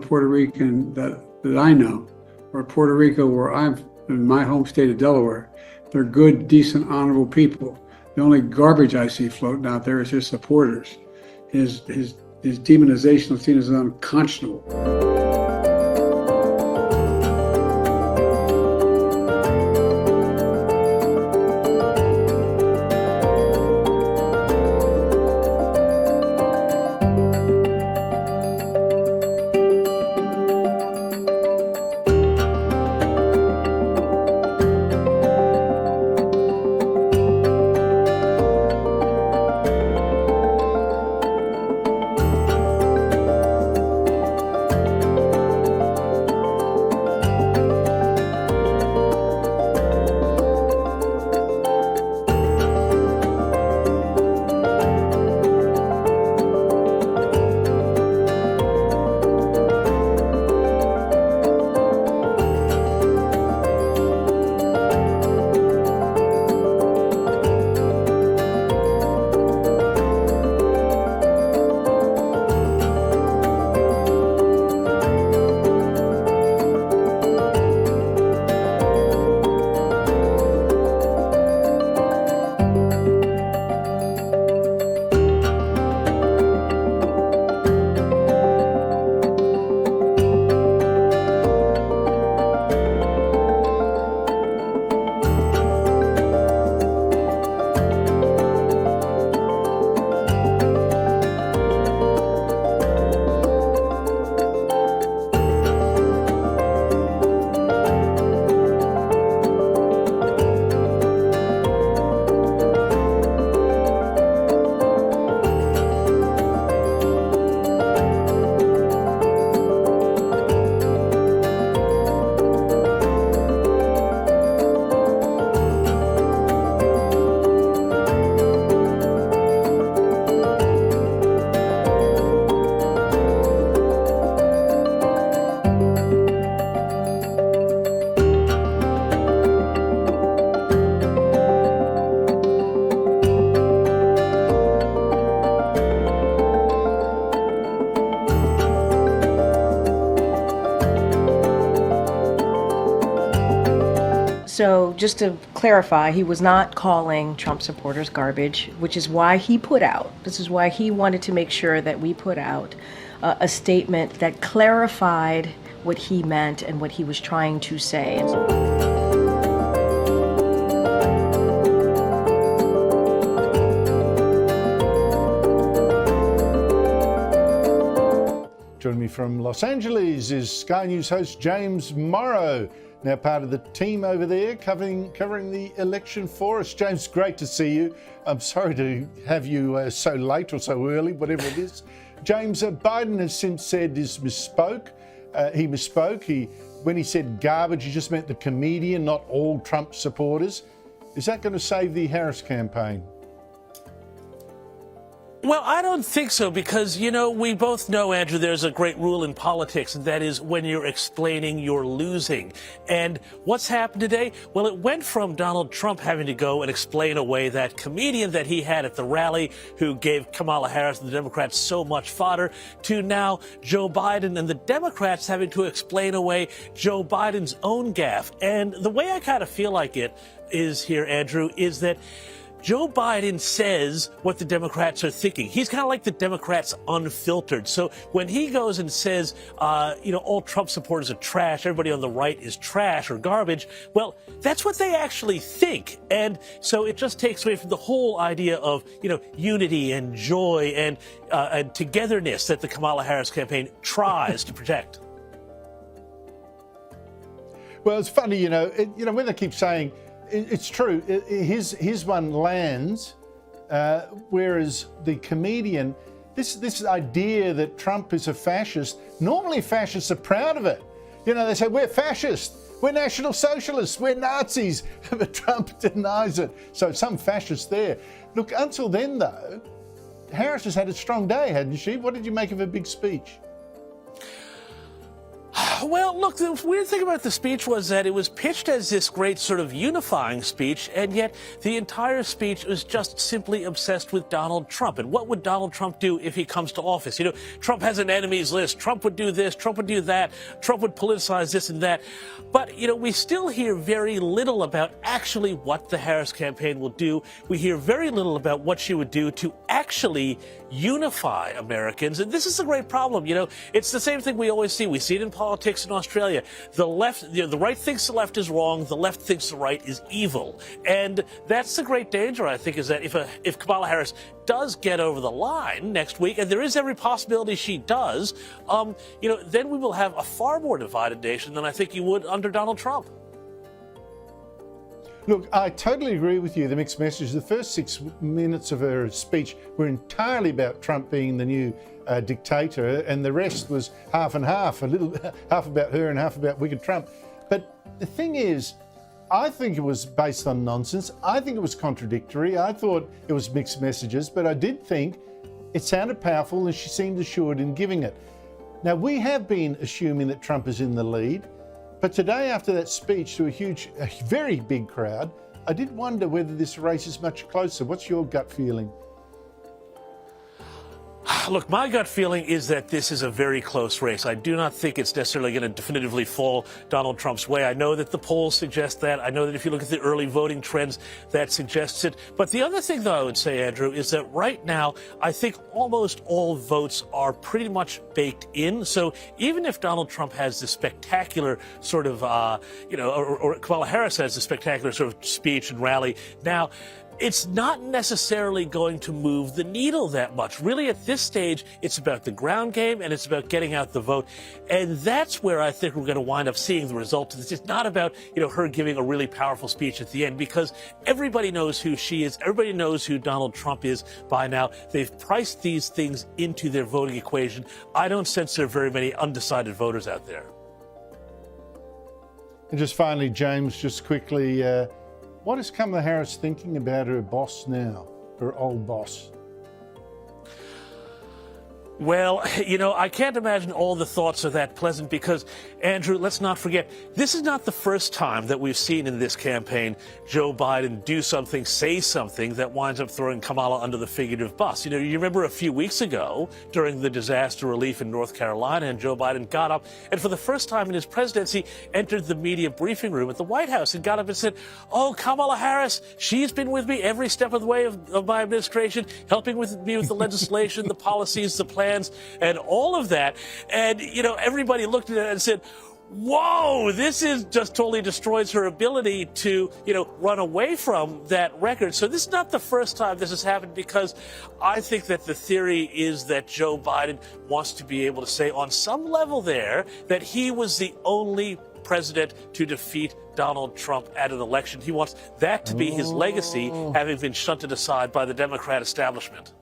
Puerto Rican that I know, or Puerto Rico where I'm in my home state of Delaware. They're good, decent, honorable people. The only garbage I see floating out there is his supporters. His demonization of seen as unconscionable. So just to clarify, he was not calling Trump supporters garbage, which is why he this is why he wanted to make sure that we put out a statement that clarified what he meant and what he was trying to say. Joining me from Los Angeles is Sky News host James Morrow, now part of the team over there covering the election for us. James, great to see you. I'm sorry to have you so late or so early, whatever it is. James, Biden has since said he misspoke. When he said garbage, he just meant the comedian, not all Trump supporters. Is that going to save the Harris campaign? Well, I don't think so because, we both know, Andrew, there's a great rule in politics, and that is when you're explaining, you're losing. And what's happened today? Well, it went from Donald Trump having to go and explain away that comedian that he had at the rally who gave Kamala Harris and the Democrats so much fodder to now Joe Biden and the Democrats having to explain away Joe Biden's own gaffe. And the way I kind of feel like it is here, Andrew, is that Joe Biden says what the Democrats are thinking. He's kind of like the Democrats unfiltered. So when he goes and says, all Trump supporters are trash, everybody on the right is trash or garbage, well, that's what they actually think. And so it just takes away from the whole idea of, unity and joy and togetherness that the Kamala Harris campaign tries to project. Well, it's funny, when they keep saying, it's true, his one lands, whereas the comedian, this idea that Trump is a fascist, normally fascists are proud of it. They say, we're fascist, we're National Socialists, we're Nazis, but Trump denies it. So some fascists there. Look, until then, though, Harris has had a strong day, hadn't she? What did you make of her big speech? Well, look, the weird thing about the speech was that it was pitched as this great sort of unifying speech, and yet the entire speech was just simply obsessed with Donald Trump. And what would Donald Trump do if he comes to office? You know, Trump has an enemies list. Trump would do this. Trump would do that. Trump would politicize this and that. But, you know, we still hear very little about actually what the Harris campaign will do. We hear very little about what she would do to actually unify Americans. And this is a great problem. You know, it's the same thing we always see. We see it in politics in Australia. The left, you know, the right thinks the left is wrong. The left thinks the right is evil. And that's the great danger, I think, is that if Kamala Harris does get over the line next week, and there is every possibility she does, you know, then we will have a far more divided nation than I think you would under Donald Trump. Look, I totally agree with you, the mixed message. The first 6 minutes of her speech were entirely about Trump being the new dictator, and the rest was half and half, a little half about her and half about wicked Trump. But the thing is, I think it was based on nonsense. I think it was contradictory. I thought it was mixed messages, but I did think it sounded powerful and she seemed assured in giving it. Now, we have been assuming that Trump is in the lead, but today, after that speech to a very big crowd, I did wonder whether this race is much closer. What's your gut feeling? Look, my gut feeling is that this is a very close race. I do not think it's necessarily going to definitively fall Donald Trump's way. I know that the polls suggest that. I know that if you look at the early voting trends, that suggests it. But the other thing, though, I would say, Andrew, is that right now, I think almost all votes are pretty much baked in. So even if Donald Trump has this spectacular sort of, you know, or Kamala Harris has this spectacular sort of speech and rally, now, it's not necessarily going to move the needle that much. Really, at this stage, it's about the ground game and it's about getting out the vote. And that's where I think we're going to wind up seeing the result of this. It's not about, you know, her giving a really powerful speech at the end, because everybody knows who she is. Everybody knows who Donald Trump is by now. They've priced these things into their voting equation. I don't sense there are very many undecided voters out there. And just finally, James, just quickly, what is Kamala Harris thinking about her boss now, her old boss? Well, you know, I can't imagine all the thoughts are that pleasant because, Andrew, let's not forget, this is not the first time that we've seen in this campaign Joe Biden do something, say something that winds up throwing Kamala under the figurative bus. You know, you remember a few weeks ago during the disaster relief in North Carolina, and Joe Biden got up and for the first time in his presidency entered the media briefing room at the White House and got up and said, "Oh, Kamala Harris, she's been with me every step of the way of my administration, helping with me with the legislation, the policies, the plans, and all of that." And, you know, everybody looked at it and said, whoa, this is just totally destroys her ability to, you know, run away from that record. So this is not the first time this has happened, because I think that the theory is that Joe Biden wants to be able to say on some level there that he was the only president to defeat Donald Trump at an election. He wants that to be his legacy, having been shunted aside by the Democrat establishment.